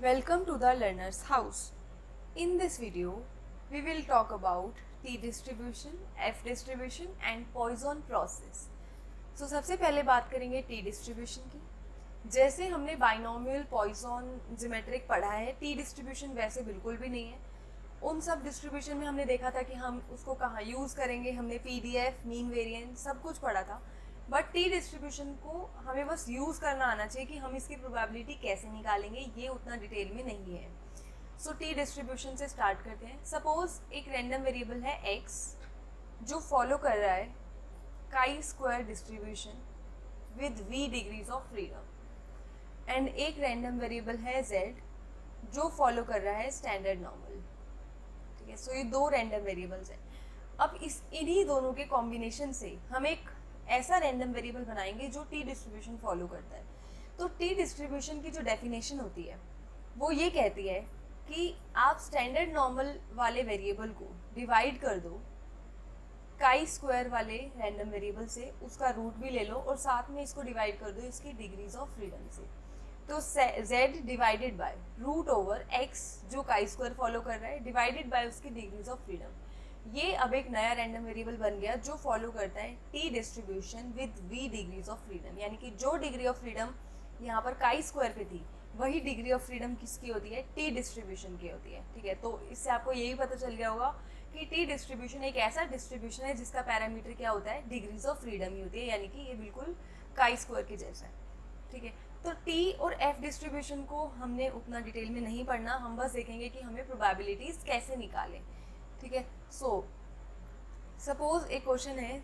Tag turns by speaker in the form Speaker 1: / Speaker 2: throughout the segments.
Speaker 1: Welcome to the learner's house. In this video, we will talk about T distribution, F distribution and Poisson process. So सबसे पहले बात करेंगे T distribution की. जैसे हमने binomial Poisson geometric पढ़ा है, T distribution वैसे बिल्कुल भी नहीं है. उन सब डिस्ट्रीब्यूशन में हमने देखा था कि हम उसको कहाँ यूज़ करेंगे, हमने PDF, मीन वेरिएंस सब कुछ पढ़ा था. बट टी डिस्ट्रीब्यूशन को हमें बस यूज़ करना आना चाहिए कि हम इसकी प्रोबेबिलिटी कैसे निकालेंगे, ये उतना डिटेल में नहीं है. सो टी डिस्ट्रीब्यूशन से स्टार्ट करते हैं. सपोज एक रैंडम वेरिएबल है x जो फॉलो कर रहा है chi square distribution with v degrees of freedom, and एक रैंडम वेरिएबल है z जो फॉलो कर रहा है स्टैंडर्ड नॉर्मल. ठीक है, सो ये दो रैंडम वेरिएबल्स हैं. अब इन्हीं दोनों के कॉम्बिनेशन से हम एक ऐसा रैंडम वेरिएबल बनाएंगे जो टी डिस्ट्रीब्यूशन फॉलो करता है. तो टी डिस्ट्रीब्यूशन की जो डेफिनेशन होती है वो ये कहती है कि आप स्टैंडर्ड नॉर्मल वाले वेरिएबल को डिवाइड कर दो काई स्क्वायर वाले रैंडम वेरिएबल से, उसका रूट भी ले लो और साथ में इसको डिवाइड कर दो इसकी डिग्रीज ऑफ फ्रीडम से. तो z divided by root over x जो काई स्क्वायर फॉलो कर रहा है डिवाइडेड बाय उसकी डिग्रीज ऑफ फ्रीडम. ये अब एक नया रैंडम वेरिएबल बन गया जो फॉलो करता है T distribution with v degrees of freedom. यानी कि जो डिग्री ऑफ फ्रीडम यहाँ पर काई स्क्वायर पे थी वही डिग्री ऑफ फ्रीडम किसकी होती है, टी डिस्ट्रीब्यूशन की होती है. ठीक है, तो इससे आपको यही पता चल गया होगा कि टी डिस्ट्रीब्यूशन एक ऐसा डिस्ट्रीब्यूशन है जिसका पैरामीटर क्या होता है, डिग्रीज ऑफ फ्रीडम ही होती है. यानी कि ये बिल्कुल काई स्क्वायर के जैसा है. ठीक है, तो टी और एफ डिस्ट्रीब्यूशन को हमने उतना डिटेल में नहीं पढ़ना, हम बस देखेंगे कि हमें प्रोबेबिलिटीज कैसे निकालें. ठीक है, सो सपोज एक क्वेश्चन है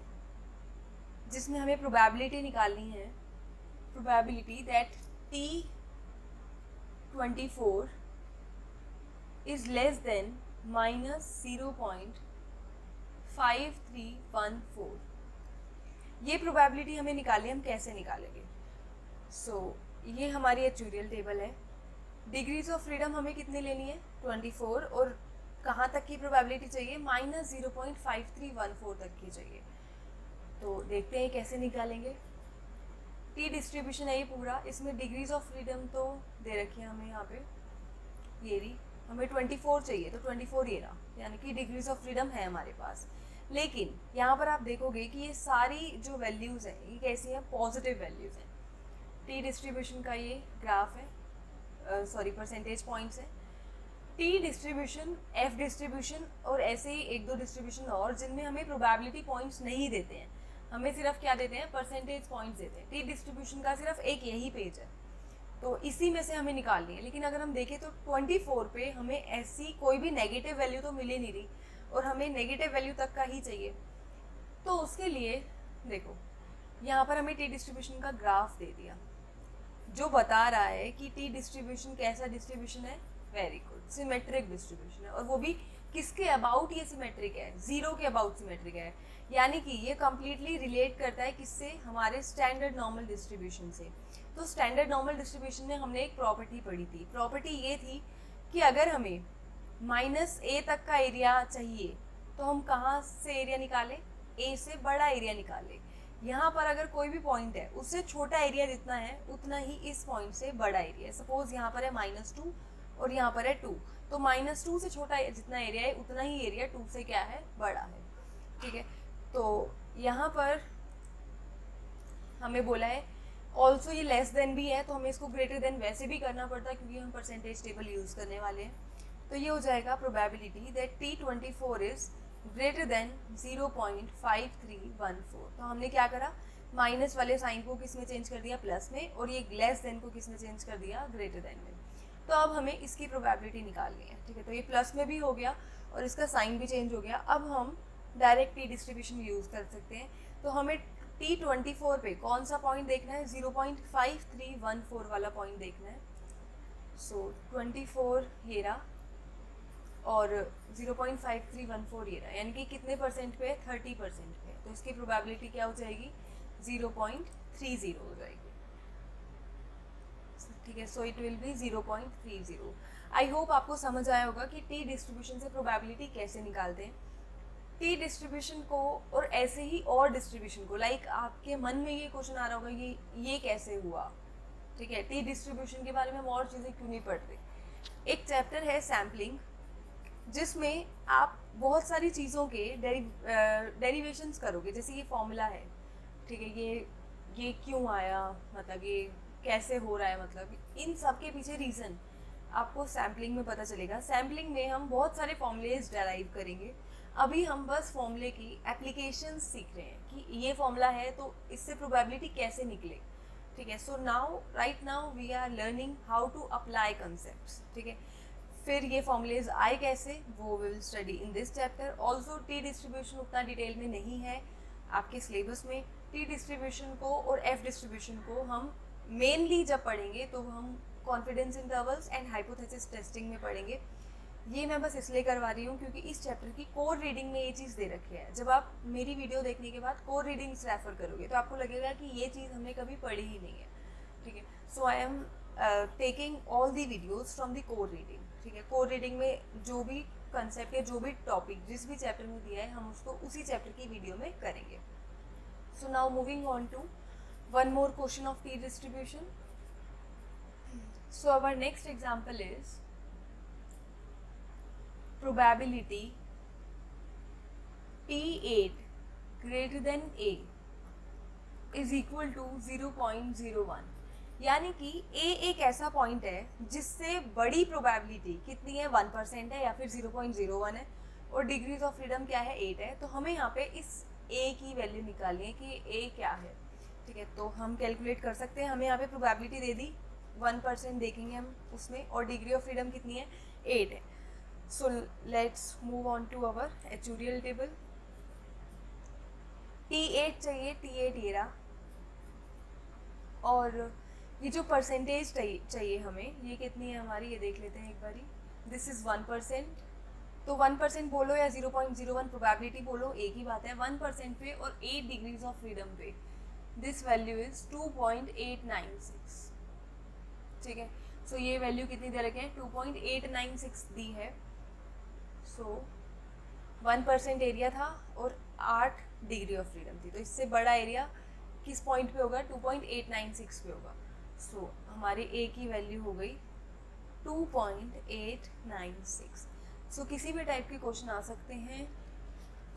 Speaker 1: जिसमें हमें प्रोबेबिलिटी निकालनी है, probability that T24 is less than -0.5314. ये प्रोबेबिलिटी हमें निकाली, हम कैसे निकालेंगे. सो ये हमारी एक्चुरियल टेबल है. डिग्रीज ऑफ फ्रीडम हमें कितनी लेनी है, 24, और कहाँ तक की प्रोबेबिलिटी चाहिए, -0.5314 तक की चाहिए. तो देखते हैं कैसे निकालेंगे. टी डिस्ट्रीब्यूशन है ये पूरा, इसमें डिग्रीज ऑफ फ्रीडम तो दे रखी है हमें यहाँ पे, ये रही. हमें 24 चाहिए तो 24 ये रहा, यानी कि डिग्रीज ऑफ फ्रीडम है हमारे पास. लेकिन यहाँ पर आप देखोगे कि ये सारी जो वैल्यूज़ हैं ये कैसी हैं, पॉजिटिव वैल्यूज़ हैं. टी डिस्ट्रीब्यूशन का ये ग्राफ है, सॉरी परसेंटेज पॉइंट्स है. टी डिस्ट्रीब्यूशन, एफ डिस्ट्रीब्यूशन और ऐसे ही एक दो डिस्ट्रीब्यूशन और जिनमें हमें प्रोबेबिलिटी पॉइंट्स नहीं देते हैं, हमें सिर्फ क्या देते हैं, परसेंटेज पॉइंट्स देते हैं. टी डिस्ट्रीब्यूशन का सिर्फ एक यही पेज है, तो इसी में से हमें निकालनी है. लेकिन अगर हम देखें तो 24 पे हमें ऐसी कोई भी नेगेटिव वैल्यू तो मिल ही नहीं रही और हमें नेगेटिव वैल्यू तक का ही चाहिए. तो उसके लिए देखो यहाँ पर हमें टी डिस्ट्रीब्यूशन का ग्राफ दे दिया जो बता रहा है कि टी डिस्ट्रीब्यूशन कैसा डिस्ट्रीब्यूशन है, वेरी गुड, सिमेट्रिक डिस्ट्रीब्यूशन है. और वो भी किसके अबाउट ये सिमेट्रिक है, जीरो के अबाउट सिमेट्रिक है. यानी कि ये कम्प्लीटली रिलेट करता है किससे, हमारे स्टैंडर्ड नॉर्मल डिस्ट्रीब्यूशन से. तो स्टैंडर्ड नॉर्मल डिस्ट्रीब्यूशन में हमने एक प्रॉपर्टी पढ़ी थी. प्रॉपर्टी ये थी कि अगर हमें -a तक का एरिया चाहिए तो हम कहाँ से एरिया निकालें, a से बड़ा एरिया निकालें. यहाँ पर अगर कोई भी पॉइंट है उससे छोटा एरिया जितना है उतना ही इस पॉइंट से बड़ा एरिया है. सपोज यहाँ पर है -2 और यहाँ पर है 2, तो -2 से छोटा जितना एरिया है उतना ही एरिया 2 से क्या है, बड़ा है. ठीक है, तो यहाँ पर हमें बोला है ऑल्सो ये लेस देन भी है, तो हमें इसको ग्रेटर देन वैसे भी करना पड़ता है क्योंकि हम परसेंटेज टेबल यूज़ करने वाले हैं. तो ये हो जाएगा probability that T24 is greater than 0.5314. तो हमने क्या करा, माइनस वाले साइन को किस में चेंज कर दिया, प्लस में, और ये लेस देन को किस में चेंज कर दिया, ग्रेटर देन में. तो अब हमें इसकी प्रोबेबिलिटी निकालनी है. ठीक है, तो ये प्लस में भी हो गया और इसका साइन भी चेंज हो गया. अब हम डायरेक्ट टी डिस्ट्रीब्यूशन यूज़ कर सकते हैं. तो हमें T24 पे कौन सा पॉइंट देखना है, 0.5314 वाला पॉइंट देखना है. सो 24 ये रहा और 0.5314 ये रहा, यानी कि कितने परसेंट पे, 30% पे. तो इसकी प्रोबेबिलिटी क्या हो जाएगी, 0.30 हो जाएगी. ठीक है, so it will be 0.30. I hope आपको समझ आया होगा कि टी डिस्ट्रीब्यूशन से प्रोबेबिलिटी कैसे निकालते हैं. टी डिस्ट्रीब्यूशन को और ऐसे ही और डिस्ट्रीब्यूशन को, लाइक आपके मन में ये क्वेश्चन आ रहा होगा ये कैसे हुआ. ठीक है, टी डिस्ट्रीब्यूशन के बारे में हम और चीज़ें क्यों नहीं पढ़ रहे. एक चैप्टर है सैम्पलिंग, जिसमें आप बहुत सारी चीज़ों के डेरिवेशंस करोगे। जैसे ये फॉर्मूला है, ठीक है, ये क्यों आया, मतलब ये कैसे हो रहा है, मतलब इन सब के पीछे रीज़न आपको सैम्पलिंग में पता चलेगा। सैम्पलिंग में हम बहुत सारे फॉर्मूलेज डेराइव करेंगे। अभी हम बस फॉर्मूले की एप्लीकेशन सीख रहे हैं कि ये फॉर्मूला है तो इससे प्रोबेबिलिटी कैसे निकले, ठीक है। So now right now we are learning how to apply concepts, ठीक है। फिर ये फॉर्मूलेज आए कैसे, वो will study in this chapter. Also T distribution उतना डिटेल में नहीं है आपके सिलेबस में। टी डिस्ट्रीब्यूशन को और एफ डिस्ट्रीब्यूशन को हम मेनली जब पढ़ेंगे तो हम confidence intervals and hypothesis testing में पढ़ेंगे। ये मैं बस इसलिए करवा रही हूँ क्योंकि इस चैप्टर की कोर रीडिंग में ये चीज़ दे रखी है। जब आप मेरी वीडियो देखने के बाद कोर रीडिंग्स रेफर करोगे तो आपको लगेगा कि ये चीज़ हमने कभी पढ़ी ही नहीं है, ठीक है। So I am taking all the videos from the core reading, ठीक है। कोर रीडिंग में जो भी कंसेप्ट या जो भी टॉपिक जिस भी चैप्टर में दिया है हम उसको उसी चैप्टर की वीडियो में करेंगे। So now moving on to one more question of T distribution. So our next example is probability P8 greater than A is equal to 0.01. यानी कि A एक ऐसा पॉइंट है जिससे बड़ी प्रोबेबिलिटी कितनी है, 1% है या फिर 0.01 है, और डिग्रीज ऑफ फ्रीडम क्या है, 8 है। तो हमें यहाँ पे इस A की वैल्यू निकालनी है कि A क्या है, ठीक है। तो हम कैलकुलेट कर सकते हैं। हमें यहाँ पे प्रोबेबिलिटी दे दी 1% देखेंगे हम उसमें, और डिग्री ऑफ फ्रीडम कितनी है, 8 है। So let's move on to our actuarial table. T8 चाहिए, T8 ये रहा, और ये जो परसेंटेज चाहिए हमें, ये कितनी है हमारी, ये देख लेते हैं एक बारी। दिस इज़ 1%, तो 1% बोलो या 0.01 प्रोबेबिलिटी बोलो, एक ही बात है। 1% पे और 8 डिग्रीज ऑफ फ्रीडम पे दिस वैल्यू इज़ 2.896, ठीक है। सो ये वैल्यू कितनी दे रखे हैं, 2.896 दी है। सो 1% एरिया था और 8 डिग्री ऑफ फ्रीडम थी, तो इससे बड़ा एरिया किस पॉइंट पे होगा, 2.896 पे होगा। सो हमारी ए की वैल्यू हो गई 2.896। सो किसी भी टाइप के क्वेश्चन आ सकते हैं,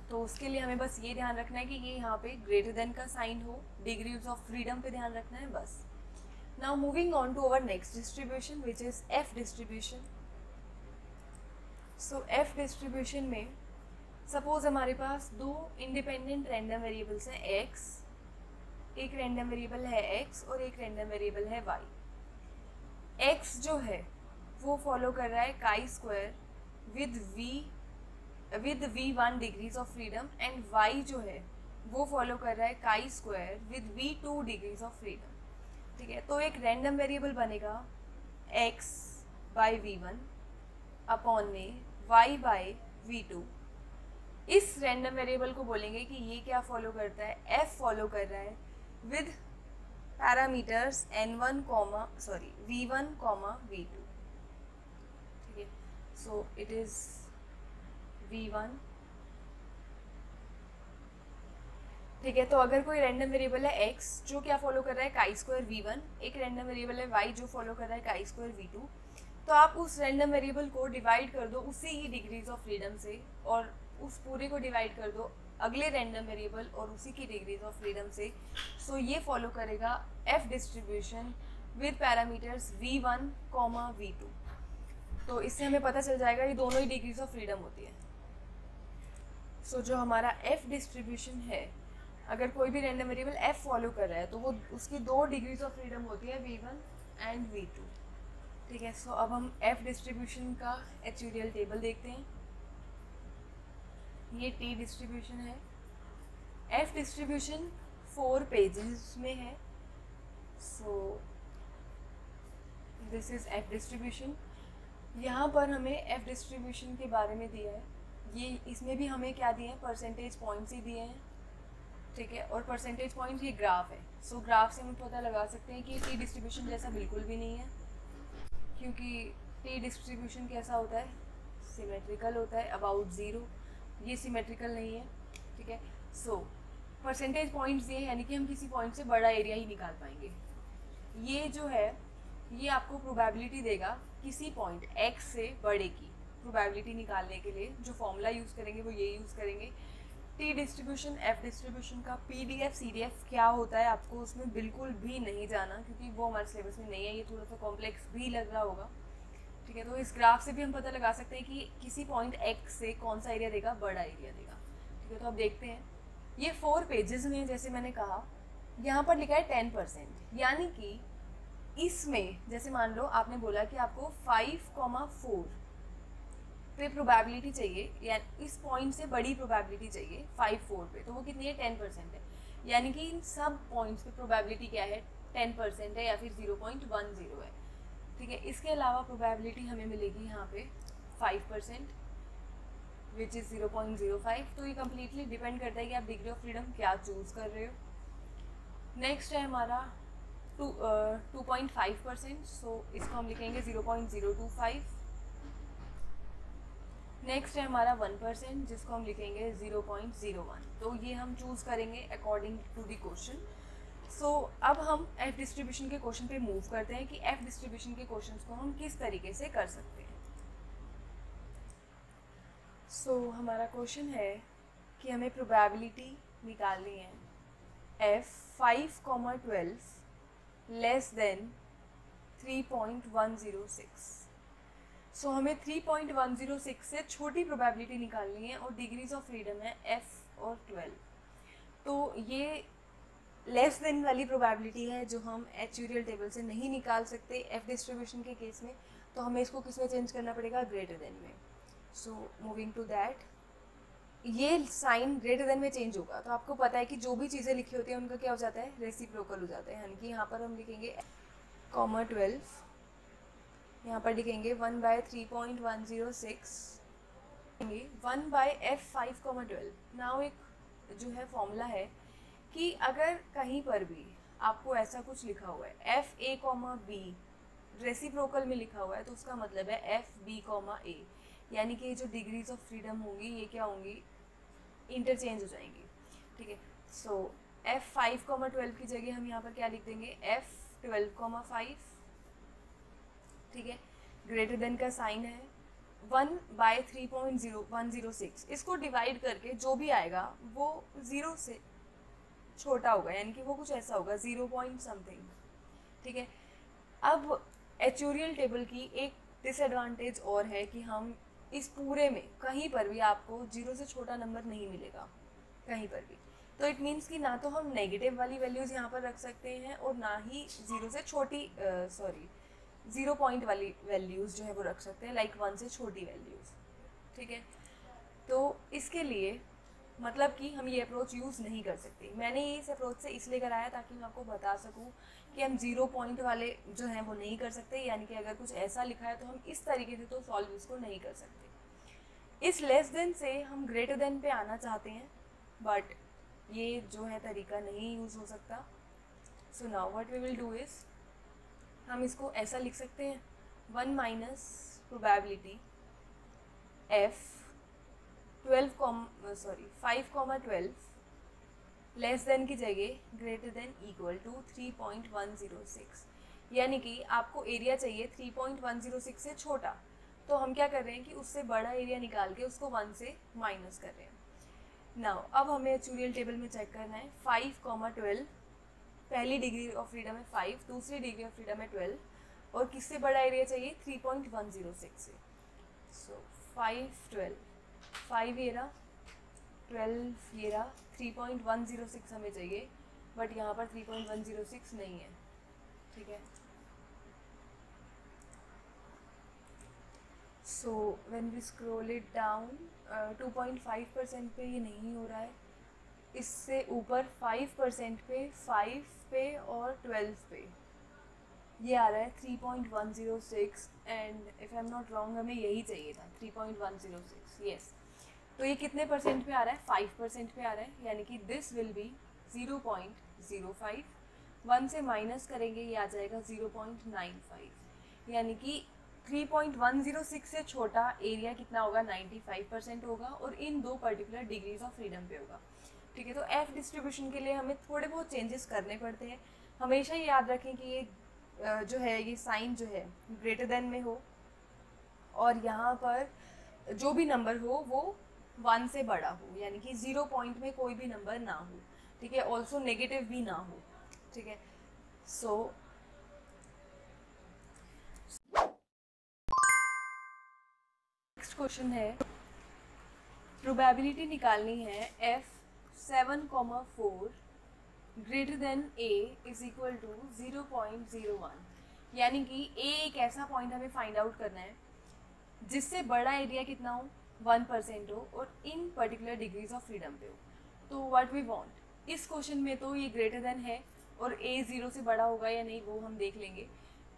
Speaker 1: तो उसके लिए हमें बस ये ध्यान रखना है कि ये यहाँ पे ग्रेटर देन का साइन हो, डिग्रीज ऑफ फ्रीडम पे ध्यान रखना है बस। Now moving on to our next distribution which is F distribution. So F distribution में सपोज हमारे पास दो इंडिपेंडेंट रैंडम वेरिएबल्स हैं, एक्स, एक रैंडम वेरिएबल है x और एक रैंडम वेरिएबल है y। x जो है वो फॉलो कर रहा है chi square with v1 degrees of freedom, and y जो है वो फॉलो कर रहा है chi square with v2 degrees of freedom, ठीक है। तो एक रैंडम वेरिएबल बनेगा x बाई v1 अपॉन में y बाई v2। इस रैंडम वेरिएबल को बोलेंगे कि ये क्या फॉलो करता है, f फॉलो कर रहा है with parameters v1, v2, ठीक है। so it is v1, ठीक है। तो अगर कोई रैंडम वेरिएबल है x जो क्या फॉलो कर रहा है काई स्क्वायर v1, एक रैंडम वेरिएबल है y जो फॉलो कर रहा है काई स्क्वायर v2, तो आप उस रैंडम वेरिएबल को डिवाइड कर दो उसी ही डिग्रीज ऑफ फ्रीडम से, और उस पूरे को डिवाइड कर दो अगले रैंडम वेरिएबल और उसी की डिग्रीज ऑफ फ्रीडम से। सो ये फॉलो करेगा F distribution with parameters v1, v2। तो इससे हमें पता चल जाएगा ये दोनों ही डिग्रीज ऑफ फ्रीडम होती है। सो जो हमारा एफ डिस्ट्रीब्यूशन है, अगर कोई भी रैंडम वेरिएबल एफ फॉलो कर रहा है तो वो उसकी दो डिग्रीज ऑफ फ्रीडम होती है, v1 एंड v2, ठीक है। सो अब हम एफ डिस्ट्रीब्यूशन का एक्चुरियल टेबल देखते हैं। ये टी डिस्ट्रीब्यूशन है। एफ डिस्ट्रीब्यूशन 4 पेजेस में है। So this is F distribution. यहाँ पर हमें एफ डिस्ट्रीब्यूशन के बारे में दिया है। ये इसमें भी हमें क्या दिए हैं, परसेंटेज पॉइंट्स ही दिए हैं, ठीक है। और परसेंटेज पॉइंट ये ग्राफ है। सो ग्राफ से हम पता लगा सकते हैं कि टी डिस्ट्रीब्यूशन जैसा बिल्कुल भी नहीं है, क्योंकि टी डिस्ट्रीब्यूशन कैसा होता है, सिमेट्रिकल होता है, अबाउट 0। ये सिमेट्रिकल नहीं है, ठीक है। सो परसेंटेज पॉइंट्स ये यानी कि हम किसी पॉइंट से बड़ा एरिया ही निकाल पाएंगे। ये जो है ये आपको प्रोबेबिलिटी देगा किसी पॉइंट x से बड़े की प्रोबेबिलिटी निकालने के लिए जो फॉर्मूला यूज़ करेंगे वो ये यूज़ करेंगे। टी डिस्ट्रीब्यूशन एफ डिस्ट्रीब्यूशन का पीडीएफ सीडीएफ क्या होता है आपको उसमें बिल्कुल भी नहीं जाना, क्योंकि वो हमारे सिलेबस में नहीं है, ये थोड़ा सा कॉम्प्लेक्स भी लग रहा होगा। ठीक है, तो इस ग्राफ से भी हम पता लगा सकते हैं कि किसी पॉइंट x से कौन सा एरिया देगा, बड़ा एरिया देगा। ठीक है, तो अब देखते हैं ये 4 पेजेस में जैसे मैंने कहा यहाँ पर लिखा है 10%, यानी कि इसमें जैसे मान लो आपने बोला कि आपको 5,4 पे प्रोबेबिलिटी चाहिए, या इस पॉइंट से बड़ी प्रोबेबिलिटी चाहिए 5,4 पे, तो वो कितनी है 10% है, यानी कि इन सब पॉइंट्स पे प्रोबेबिलिटी क्या है 10% है या फिर 0.10 है। ठीक है, इसके अलावा प्रोबेबिलिटी हमें मिलेगी यहाँ पे 5% विच इज़ 0.05। तो ये कम्प्लीटली डिपेंड करता है कि आप डिग्री ऑफ फ्रीडम क्या चूज़ कर रहे हो। नेक्स्ट है हमारा 2.5%, सो इसको हम लिखेंगे 0.025। नेक्स्ट है हमारा 1%, जिसको हम लिखेंगे 0.01। तो ये हम चूज़ करेंगे अकॉर्डिंग टू द क्वेश्चन। सो अब हम एफ डिस्ट्रीब्यूशन के क्वेश्चन पे मूव करते हैं कि एफ डिस्ट्रीब्यूशन के क्वेश्चंस को हम किस तरीके से कर सकते हैं। सो हमारा क्वेश्चन है कि हमें प्रोबेबिलिटी निकालनी है f 5,12 लेस देन 3.106। सो हमें 3.106 से छोटी प्रोबेबिलिटी निकालनी है और डिग्रीज ऑफ फ्रीडम है f और 12। तो ये लेस देन वाली प्रोबेबिलिटी है जो हम एक्चुरियल टेबल से नहीं निकाल सकते एफ डिस्ट्रीब्यूशन के केस में, तो हमें इसको किस में चेंज करना पड़ेगा, ग्रेटर देन में। सो मूविंग टू दैट, ये साइन ग्रेटर देन में चेंज होगा, तो आपको पता है कि जो भी चीज़ें लिखी होती हैं उनका क्या हो जाता है, रेसिप्रोकल हो जाता है। यानी कि यहाँ पर हम लिखेंगे 12, यहाँ पर लिखेंगे 1/3.106, 1/f5,12। नाउ एक जो है फॉर्मूला है कि अगर कहीं पर भी आपको ऐसा कुछ लिखा हुआ है FA, B रेसिप्रोकल में लिखा हुआ है, तो उसका मतलब है FB, A, यानी कि जो डिग्रीज ऑफ फ्रीडम होंगी ये क्या होंगी, इंटरचेंज हो जाएंगी। ठीक है, सो F5,12 की जगह हम यहाँ पर क्या लिख देंगे, F12,5। ठीक है, ग्रेटर देन का साइन है 1/3.106, इसको डिवाइड करके जो भी आएगा वो 0 से छोटा होगा, यानी कि वो कुछ ऐसा होगा 0 पॉइंट समथिंग। ठीक है, अब एक्चुरियल टेबल की एक डिसएडवांटेज और है कि हम इस पूरे में कहीं पर भी आपको 0 से छोटा नंबर नहीं मिलेगा कहीं पर भी। तो इट मीन्स कि ना तो हम नेगेटिव वाली वैल्यूज़ यहाँ पर रख सकते हैं और ना ही 0 से छोटी 0 पॉइंट वाली वैल्यूज़ जो है वो रख सकते हैं, लाइक 1 से छोटी वैल्यूज़। ठीक है, तो इसके लिए मतलब कि हम ये अप्रोच यूज़ नहीं कर सकते। मैंने ये इस अप्रोच से इसलिए कराया ताकि मैं आपको बता सकूं कि हम 0 पॉइंट वाले जो हैं वो नहीं कर सकते, यानी कि अगर कुछ ऐसा लिखा है तो हम इस तरीके से तो सॉल्व इसको नहीं कर सकते। इस लेस देन से हम ग्रेटर देन पे आना चाहते हैं, बट ये जो है तरीका नहीं यूज़ हो सकता। So now what we will do is, हम इसको ऐसा लिख सकते हैं 1 minus probability f 5,12 less than की जगह ग्रेटर देन इक्वल टू 3.106, यानी कि आपको एरिया चाहिए 3.106 से छोटा, तो हम क्या कर रहे हैं कि उससे बड़ा एरिया निकाल के उसको 1 से माइनस कर रहे हैं। नाउ अब हमें एक्चुरियल टेबल में चेक करना है 5,12, पहली डिग्री ऑफ फ्रीडम है 5, दूसरी डिग्री ऑफ फ्रीडम है 12, और किससे बड़ा एरिया चाहिए 3.106 से। सो 5 ये रहा, 12 ये रहा, 3.106 हमें चाहिए, बट यहाँ पर 3.106 नहीं है। ठीक है, so when we scroll it down 2.5% पे ये नहीं हो रहा है, इससे ऊपर 5% पे, 5 पे और 12 पे ये आ रहा है 3.106, and if I am not wrong हमें यही चाहिए था 3.106। यस, तो ये कितने परसेंट पे आ रहा है, 5% पे आ रहा है, यानी कि दिस विल बी 0.05। 1 से माइनस करेंगे ये आ जाएगा 0.95, यानी कि 3.106 से छोटा एरिया कितना होगा, 95% होगा, और इन दो पर्टिकुलर डिग्रीज ऑफ फ्रीडम पे होगा। ठीक है, तो एफ डिस्ट्रीब्यूशन के लिए हमें थोड़े बहुत चेंजेस करने पड़ते हैं। हमेशा याद रखें कि ये जो है ये साइन जो है ग्रेटर देन में हो, और यहाँ पर जो भी नंबर हो वो 1 से बड़ा हो, यानी कि 0 पॉइंट में कोई भी नंबर ना हो, ठीक है। ऑल्सो नेगेटिव भी ना हो, ठीक है। सो नेक्स्ट क्वेश्चन है, प्रोबेबिलिटी निकालनी है f7,4 greater than a is equal to 0.01, यानी कि a एक ऐसा पॉइंट हमें फाइंड आउट करना है जिससे बड़ा एरिया कितना हो, 1% हो, और इन पर्टिकुलर डिग्रीज ऑफ फ्रीडम पे हो। तो व्हाट वी वांट, इस क्वेश्चन में तो ये ग्रेटर देन है और a 0 से बड़ा होगा या नहीं वो हम देख लेंगे,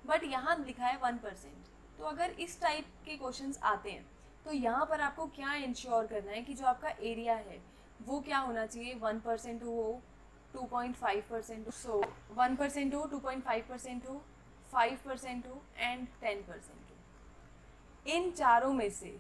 Speaker 1: बट यहाँ लिखा है 1%। तो अगर इस टाइप के क्वेश्चंस आते हैं तो यहाँ पर आपको क्या इंश्योर करना है कि जो आपका एरिया है वो क्या होना चाहिए, 1% हो, 2.5% हो, सो 1% हो, 2.5% हो, 5% हो एंड 10% हो। इन चारों में से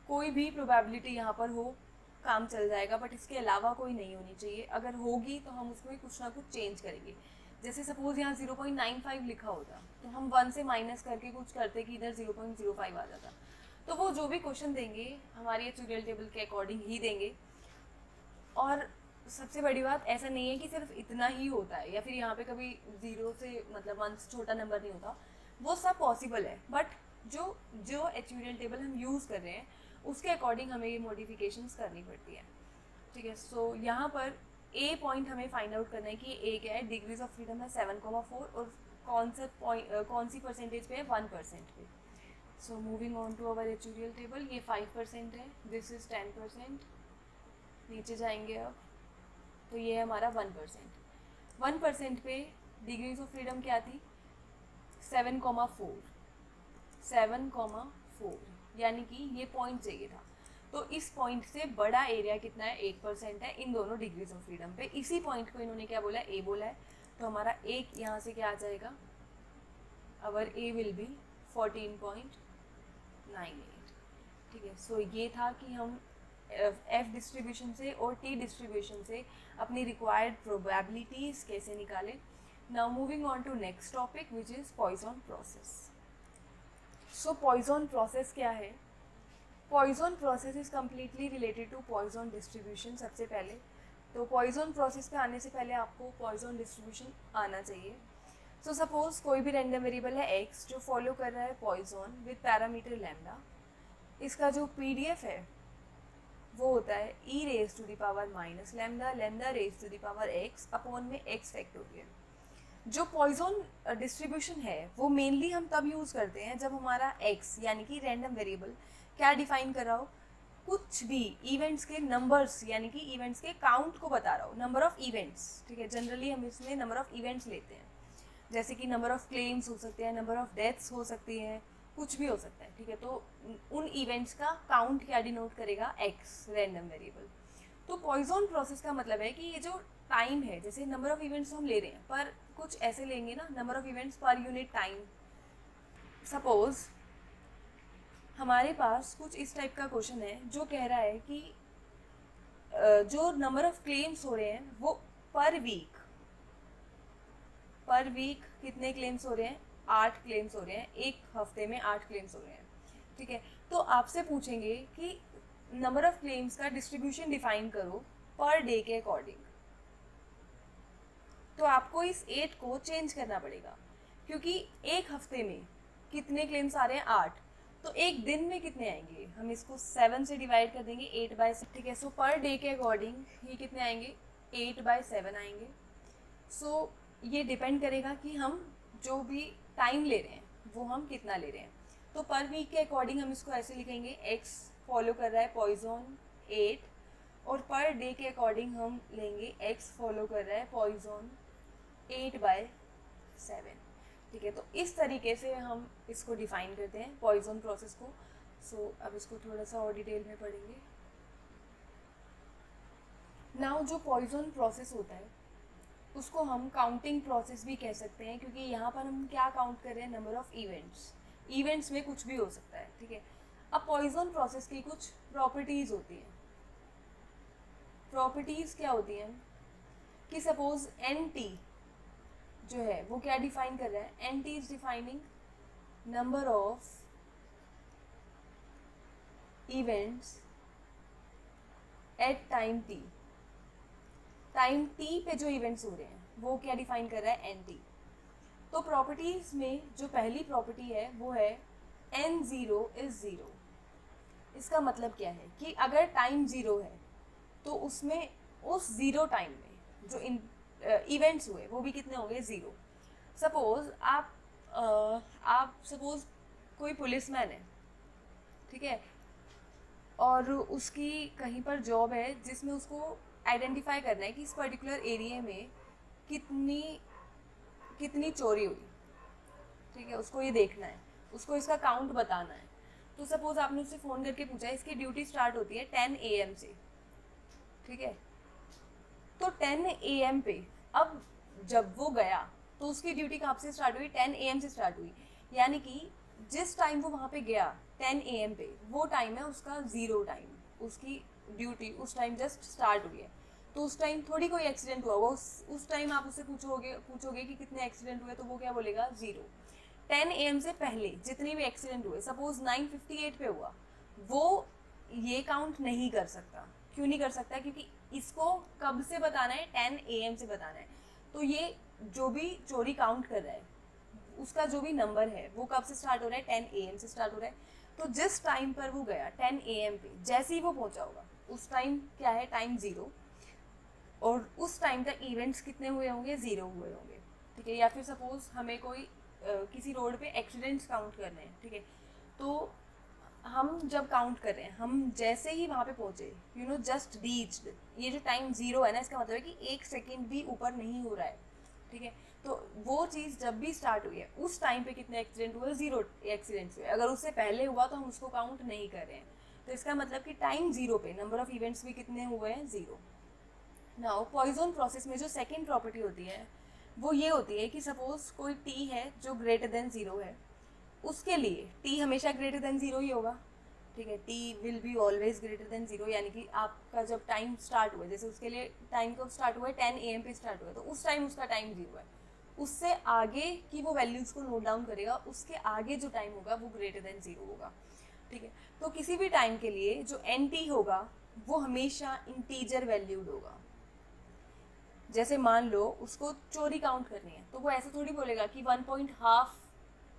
Speaker 1: कोई भी प्रोबेबिलिटी यहाँ पर हो, काम चल जाएगा, बट इसके अलावा कोई नहीं होनी चाहिए। अगर होगी तो हम उसमें कुछ ना कुछ चेंज करेंगे। जैसे सपोज यहाँ 0.95 लिखा होता तो हम 1 से माइनस करके कुछ करते कि इधर 0.05 आ जाता। तो वो जो भी क्वेश्चन देंगे हमारी ट्यूटोरियल टेबल के अकॉर्डिंग ही देंगे। और सबसे बड़ी बात, ऐसा नहीं है कि सिर्फ इतना ही होता है या फिर यहाँ पे कभी 0 से मतलब 1 से छोटा नंबर नहीं होता, वो सब पॉसिबल है, बट जो ट्यूटोरियल टेबल हम यूज़ कर रहे हैं उसके अकॉर्डिंग हमें ये मॉडिफिकेशंस करनी पड़ती है, ठीक है। सो यहाँ पर ए पॉइंट हमें फाइंड आउट करना है कि ए क्या है, डिग्रीज ऑफ फ्रीडम है 7,4 और कौन सी परसेंटेज पे है, 1% पे। So moving on to our tutorial table, ये 5% है, दिस इज 10%। नीचे जाएंगे अब तो ये है हमारा 1%। 1% पे डिग्रीज ऑफ फ्रीडम क्या थी, 7,4, 7,4, यानी कि ये पॉइंट चाहिए था। तो इस पॉइंट से बड़ा एरिया कितना है, 8% है इन दोनों डिग्रीज ऑफ फ्रीडम पे। इसी पॉइंट को इन्होंने क्या बोला, ए बोला है, तो हमारा एक यहाँ से क्या आ जाएगा, अवर ए विल बी 14.98, ठीक है। सो ये था कि हम एफ डिस्ट्रीब्यूशन से और टी डिस्ट्रीब्यूशन से अपनी रिक्वायर्ड प्रोबेबिलिटीज कैसे निकालें। Now moving on to next topic which is Poisson process. So Poisson process क्या है, Poisson process is completely related to Poisson distribution. सबसे पहले तो पॉइजन प्रोसेस पे आने से पहले आपको पॉइजन डिस्ट्रीब्यूशन आना चाहिए। सो सपोज कोई भी रैंडम वेरिएबल है x जो फॉलो कर रहा है पॉइजन विद पैरामीटर लैम्डा, इसका जो पीडीएफ है वो होता है e raise to the power minus lambda, lambda raise to the power x upon में x फैक्टोरियल। जो पॉइजन डिस्ट्रीब्यूशन है वो मेनली हम तब यूज़ करते हैं जब हमारा x यानी कि रैंडम वेरिएबल क्या डिफाइन कर रहा हो, कुछ भी इवेंट्स के नंबर्स यानी कि इवेंट्स के काउंट को बता रहा हो, नंबर ऑफ इवेंट्स, ठीक है। जनरली हम इसमें नंबर ऑफ इवेंट्स लेते हैं, जैसे कि नंबर ऑफ क्लेम्स हो सकते हैं, नंबर ऑफ डेथ्स हो सकती हैं, कुछ भी हो सकता है, ठीक है। तो उन इवेंट्स का काउंट क्या डिनोट करेगा, x रैंडम वेरिएबल। तो पॉइजन प्रोसेस का मतलब है कि ये जो टाइम है, जैसे नंबर ऑफ इवेंट्स हम ले रहे हैं पर कुछ ऐसे लेंगे ना, number of events per unit time. Suppose हमारे पास कुछ इस टाइप का क्वेश्चन है जो कह रहा है कि जो नंबर ऑफ क्लेम्स हो रहे हैं वो पर वीक कितने क्लेम्स हो रहे हैं, 8 क्लेम्स हो रहे हैं, एक हफ्ते में 8 क्लेम्स हो रहे हैं, ठीक है। तो आपसे पूछेंगे कि नंबर ऑफ क्लेम्स का डिस्ट्रीब्यूशन डिफाइन करो पर डे के अकॉर्डिंग। तो आपको इस 8 को चेंज करना पड़ेगा, क्योंकि एक हफ्ते में कितने क्लेम्स आ रहे हैं, 8, तो एक दिन में कितने आएंगे, हम इसको 7 से डिवाइड कर देंगे, 8/7, ठीक है। सो पर डे के अकॉर्डिंग ये कितने आएंगे, 8/7 आएंगे। सो ये डिपेंड करेगा कि हम जो भी टाइम ले रहे हैं वो हम कितना ले रहे हैं। तो पर वीक के अकॉर्डिंग हम इसको ऐसे लिखेंगे, x फॉलो कर रहा है पॉइजन 8, और पर डे के अकॉर्डिंग हम लेंगे x फॉलो कर रहा है पॉइजन 8/7, ठीक है। तो इस तरीके से हम इसको डिफाइन करते हैं पॉइजन प्रोसेस को। सो अब इसको थोड़ा सा और डिटेल में पढ़ेंगे। नाउ जो पॉइजन प्रोसेस होता है उसको हम काउंटिंग प्रोसेस भी कह सकते हैं, क्योंकि यहाँ पर हम क्या काउंट कर रहे हैं, नंबर ऑफ इवेंट्स में कुछ भी हो सकता है, ठीक है। अब पॉइजन प्रोसेस की कुछ प्रॉपर्टीज़ होती हैं। प्रॉपर्टीज़ क्या होती हैं कि सपोज NT जो है वो क्या डिफाइन कर रहा है, NT is defining number of events at time t। Time t पे जो इवेंट्स हो रहे हैं वो क्या डिफाइन कर रहा है, NT। तो प्रॉपर्टीज में जो पहली प्रॉपर्टी है वो है n0 इज 0। इसका मतलब क्या है कि अगर टाइम 0 है तो उसमें उस 0 टाइम में जो इवेंट्स हुए वो भी कितने होंगे, 0। सपोज आप सपोज कोई पुलिसमैन है, ठीक है, और उसकी कहीं पर जॉब है जिसमें उसको आइडेंटिफाई करना है कि इस पर्टिकुलर एरिया में कितनी चोरी हुई, ठीक है, उसको ये देखना है, उसको इसका काउंट बताना है। तो सपोज आपने उससे फ़ोन करके पूछा, इसकी ड्यूटी स्टार्ट होती है 10 AM से, ठीक है। तो 10 AM पे अब जब वो गया तो उसकी ड्यूटी कहाँ से स्टार्ट हुई, 10 AM से स्टार्ट हुई। यानी कि जिस टाइम वो वहाँ पे गया 10 AM पे, वो टाइम है उसका 0 टाइम, उसकी ड्यूटी उस टाइम जस्ट स्टार्ट हुई है। तो उस टाइम थोड़ी कोई एक्सीडेंट हुआ होगा, उस टाइम आप उससे पूछोगे कि कितने एक्सीडेंट हुए, तो वो क्या बोलेगा, 0। 10 AM से पहले जितने भी एक्सीडेंट हुए, सपोज 9:58 पे हुआ, वो ये काउंट नहीं कर सकता। क्यों नहीं कर सकता, क्योंकि इसको कब से बताना है, 10 AM से बताना है। तो ये जो भी चोरी काउंट कर रहा है उसका जो भी नंबर है वो कब से स्टार्ट हो रहा है, 10 AM से स्टार्ट हो रहा है। तो जिस टाइम पर वो गया 10 AM पे, जैसे ही वो पहुंचा होगा उस टाइम क्या है, टाइम 0, और उस टाइम तक इवेंट्स कितने हुए होंगे, 0 हुए होंगे, ठीक है। या फिर सपोज हमें कोई किसी रोड पे एक्सीडेंट्स काउंट करने हैं, ठीक है, तो हम जब काउंट कर रहे हैं, हम जैसे ही वहाँ पे पहुँचे, जस्ट रीच्ड, ये जो टाइम 0 है ना, इसका मतलब है कि 1 सेकेंड भी ऊपर नहीं हो रहा है, ठीक है। तो वो चीज़ जब भी स्टार्ट हुई है उस टाइम पे कितने एक्सीडेंट हुए, 0 एक्सीडेंट्स हुए। अगर उससे पहले हुआ तो हम उसको काउंट नहीं कर रहे हैं। तो इसका मतलब कि टाइम 0 पे नंबर ऑफ इवेंट्स भी कितने हुए हैं, 0। नाउ पॉइजन प्रोसेस में जो सेकेंड प्रॉपर्टी होती है वो ये होती है कि सपोज कोई टी है जो ग्रेटर देन 0 है, उसके लिए टी हमेशा ग्रेटर देन 0 ही होगा, ठीक है। T will be always greater than 0। यानी कि आपका जब टाइम स्टार्ट हुआ, जैसे उसके लिए टाइम कब स्टार्ट हुआ है, 10 AM पे स्टार्ट हुआ है, तो उस टाइम उसका टाइम 0 है। उससे आगे की वो वैल्यूज़ को नोट डाउन करेगा, उसके आगे जो टाइम होगा वो ग्रेटर देन 0 होगा, ठीक है। तो किसी भी टाइम के लिए जो NT होगा वो हमेशा इंटीजर वैल्यूड होगा। जैसे मान लो उसको चोरी काउंट करनी है, तो वो ऐसा थोड़ी बोलेगा कि 1.5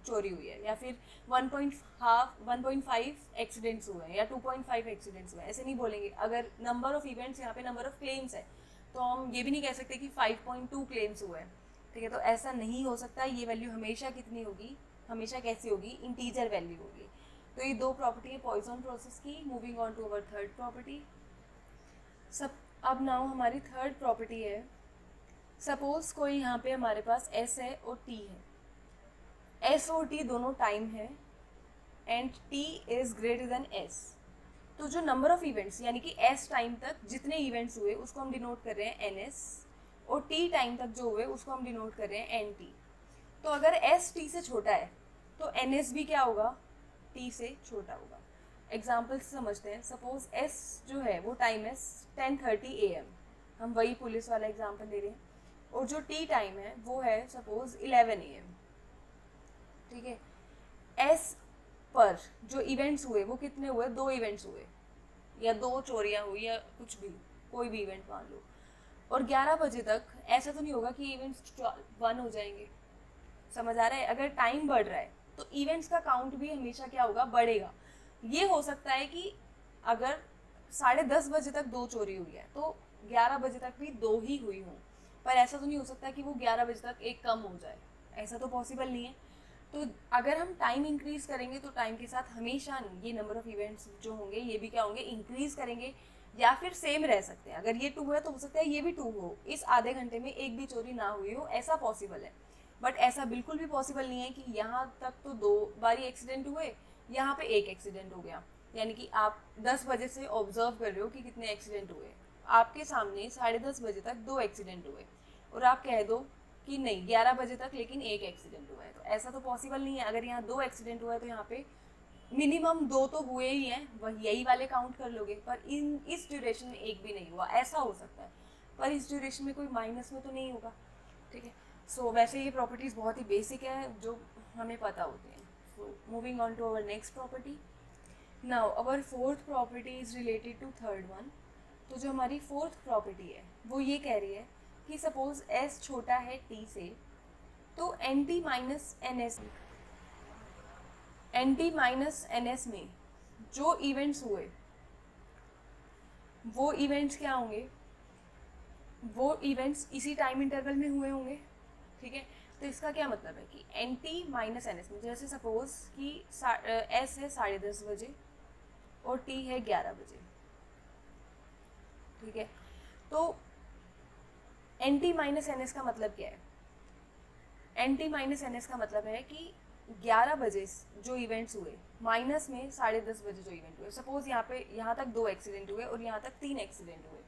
Speaker 1: चोरी हुई है, या फिर 1.5 एक्सीडेंट्स हुए हैं, या 2.5 एक्सीडेंट्स हुए हैं, ऐसे नहीं बोलेंगे। अगर नंबर ऑफ इवेंट्स यहाँ पे नंबर ऑफ क्लेम्स है तो हम ये भी नहीं कह सकते कि 5.2 क्लेम्स हुए हैं, ठीक है। तो ऐसा नहीं हो सकता। ये वैल्यू हमेशा कितनी होगी, हमेशा कैसी होगी, इंटीजर वैल्यू होगी। तो ये दो प्रॉपर्टी है पॉइजन प्रोसेस की। Moving on to our third property. अब नाउ हमारी थर्ड प्रॉपर्टी है, सपोज कोई यहाँ पे हमारे पास S है और T है। S और T दोनों टाइम है and T is greater than S। तो जो नंबर ऑफ इवेंट्स यानी कि S टाइम तक जितने इवेंट्स हुए उसको हम डिनोट कर रहे हैं NS, और T टाइम तक जो हुए उसको हम डिनोट कर रहे हैं NT। तो अगर S T से छोटा है तो NS भी क्या होगा, T से छोटा होगा। एग्जाम्पल से समझते हैं। सपोज S जो है वो टाइम है 10:30 AM, हम वही पुलिस वाला एग्जाम्पल ले रहे हैं, और जो T टाइम है वो है सपोज 11 AM, ठीक है। S पर जो इवेंट्स हुए वो कितने हुए, 2 इवेंट्स हुए, या 2 चोरियां हुई, या कुछ भी, कोई भी इवेंट मान लो। और 11 बजे तक ऐसा तो नहीं होगा कि इवेंट्स 1 हो जाएंगे, समझ आ रहा है। अगर टाइम बढ़ रहा है तो इवेंट्स का काउंट भी हमेशा क्या होगा, बढ़ेगा। ये हो सकता है कि अगर 10:30 बजे तक 2 चोरी हुई है तो 11 बजे तक भी 2 ही हुई हों, पर ऐसा तो नहीं हो सकता कि वो 11 बजे तक 1 कम हो जाए, ऐसा तो पॉसिबल नहीं है। तो अगर हम टाइम इंक्रीज़ करेंगे तो टाइम के साथ हमेशा ये नंबर ऑफ़ इवेंट्स जो होंगे ये भी क्या होंगे, इंक्रीज़ करेंगे, या फिर सेम रह सकते हैं। अगर ये 2 है तो हो सकता है ये भी 2 हो, इस आधे घंटे में एक भी चोरी ना हुई हो, ऐसा पॉसिबल है। बट ऐसा बिल्कुल भी पॉसिबल नहीं है कि यहाँ तक तो 2 बारी एक्सीडेंट हुए, यहाँ पे 1 एक्सीडेंट हो गया। यानी कि आप 10 बजे से ऑब्जर्व कर रहे हो कि कितने एक्सीडेंट हुए, आपके सामने 10:30 बजे तक 2 एक्सीडेंट हुए, और आप कह दो कि नहीं 11 बजे तक लेकिन 1 एक्सीडेंट हुआ है, तो ऐसा तो पॉसिबल नहीं है। अगर यहाँ 2 एक्सीडेंट हुआ है तो यहाँ पे मिनिमम 2 तो हुए ही हैं, वही यही वाले काउंट कर लोगे। पर इस ड्यूरेशन में 1 भी नहीं हुआ, ऐसा हो सकता है, पर इस ड्यूरेशन में कोई माइनस में तो नहीं होगा, ठीक है। सो वैसे ये प्रॉपर्टीज़ बहुत ही बेसिक है जो हमें पता होती हैं. So moving on to our next property. Now our fourth property is related to third one. तो जो हमारी फोर्थ प्रॉपर्टी है वो ये कह रही है कि सपोज s छोटा है t से, तो nt माइनस एन एस में जो इवेंट्स हुए वो इवेंट्स क्या होंगे, वो इवेंट्स इसी टाइम इंटरवल में हुए होंगे. ठीक है, तो इसका क्या मतलब है कि nt माइनस एन एस में, जैसे सपोज कि s है 10:30 बजे और t है 11 बजे. ठीक है, तो nt माइनस एन एस का मतलब क्या है. nt माइनस एन एस का मतलब है कि 11 बजे जो इवेंट्स हुए माइनस में 10:30 बजे जो इवेंट हुए. सपोज यहाँ तक 2 एक्सीडेंट हुए और यहाँ तक 3 एक्सीडेंट हुए,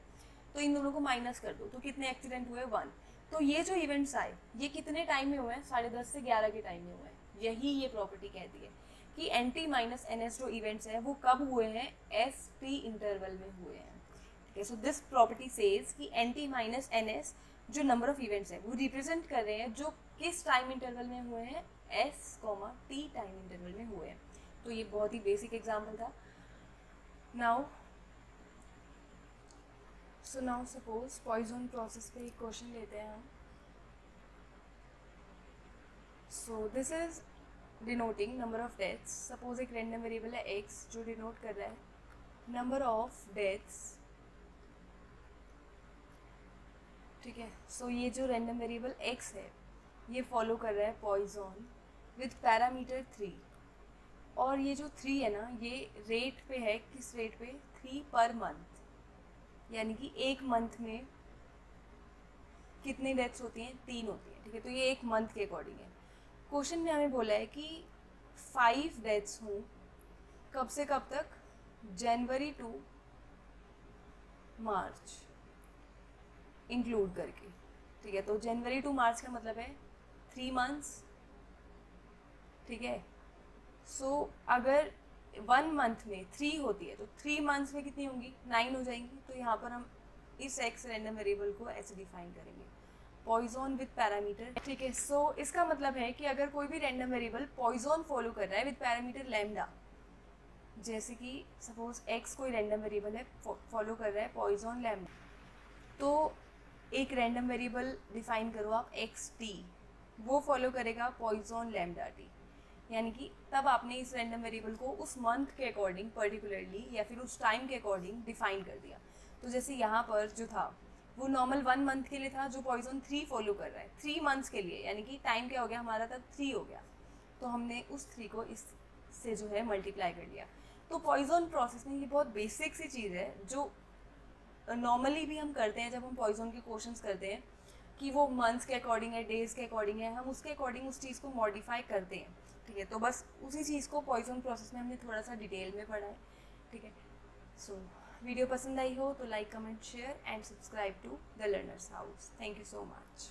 Speaker 1: तो इन दोनों को माइनस कर दो तो कितने एक्सीडेंट हुए, 1. तो ये जो इवेंट्स आए ये कितने टाइम में हुए हैं, 10:30 से 11 के टाइम में हुए हैं. यही ये प्रॉपर्टी कहती है कि nt माइनस एन एस जो इवेंट्स हैं वो कब हुए हैं, एस टी इंटरवल में हुए हैं. ठीक है, सो दिस प्रॉपर्टी सेज कि nt माइनस एन एस जो नंबर ऑफ इवेंट्स हैं वो रिप्रेजेंट कर रहे हैं जो किस टाइम इंटरवल में हुए हैं, एस टी टाइम इंटरवल में हुए हैं. तो ये बहुत ही बेसिक एग्जाम्पल था. नाउ सपोज पॉइजन प्रोसेस पे एक क्वेश्चन लेते हैं हम. So this is denoting number of deaths. Suppose एक रैंडम वेरिएबल है x जो डिनोट कर रहा है नंबर ऑफ डेथ्स. ठीक है, सो ये जो रैंडम वेरिएबल x है ये फॉलो कर रहा है पॉइजन विथ पैरामीटर 3. और ये जो 3 है ना ये रेट पे है, किस रेट पे, 3 पर मंथ. यानी कि एक मंथ में कितनी डेथ्स होती हैं, 3 होती हैं. ठीक है, तो ये एक मंथ के अकॉर्डिंग है. क्वेश्चन में हमें बोला है कि 5 डेथ्स हों कब से कब तक, जनवरी टू मार्च इंक्लूड करके. ठीक है, तो जनवरी टू मार्च का मतलब है 3 मंथ्स. ठीक है, सो अगर 1 मंथ में 3 होती है तो 3 मंथ्स में कितनी होंगी, 9 हो जाएंगी. तो यहाँ पर हम इस एक्स रैंडम वेरिएबल को ऐसे डिफाइन करेंगे, पॉइजन विद पैरामीटर. ठीक है, सो इसका मतलब है कि अगर कोई भी रैंडम वेरिएबल पॉइजन फॉलो कर रहा है विद पैरामीटर लैम्डा, जैसे कि सपोज एक्स कोई रैंडम वेरिएबल है फॉलो कर रहा है पॉइजन लैम्डा, तो एक रैंडम वेरिएबल डिफाइन करो आप एक्स टी, वो फॉलो करेगा पॉइजन लैम्डा टी. यानी कि तब आपने इस रैंडम वेरिएबल को उस मंथ के अकॉर्डिंग पर्टिकुलरली या फिर उस टाइम के अकॉर्डिंग डिफाइन कर दिया. तो जैसे यहाँ पर जो था वो नॉर्मल 1 मंथ के लिए था जो पॉइजन 3 फॉलो कर रहा है 3 मंथ्स के लिए, यानी कि टाइम क्या हो गया हमारा तब 3 हो गया. तो हमने उस 3 को इससे जो है मल्टीप्लाई कर लिया. तो पॉइजन प्रोसेस में ये बहुत बेसिक सी चीज़ है जो नॉर्मली भी हम करते हैं जब हम पॉइजन के क्वेश्चंस करते हैं कि वो मंथ्स के अकॉर्डिंग है, डेज के अकॉर्डिंग है, हम उसके अकॉर्डिंग उस चीज़ को मॉडिफाई करते हैं. ठीक है, तो बस उसी चीज़ को पॉइजन प्रोसेस में हमने थोड़ा सा डिटेल में पढ़ा है. ठीक है, सो वीडियो पसंद आई हो तो like, comment, share and subscribe to the Learners House. Thank you so much.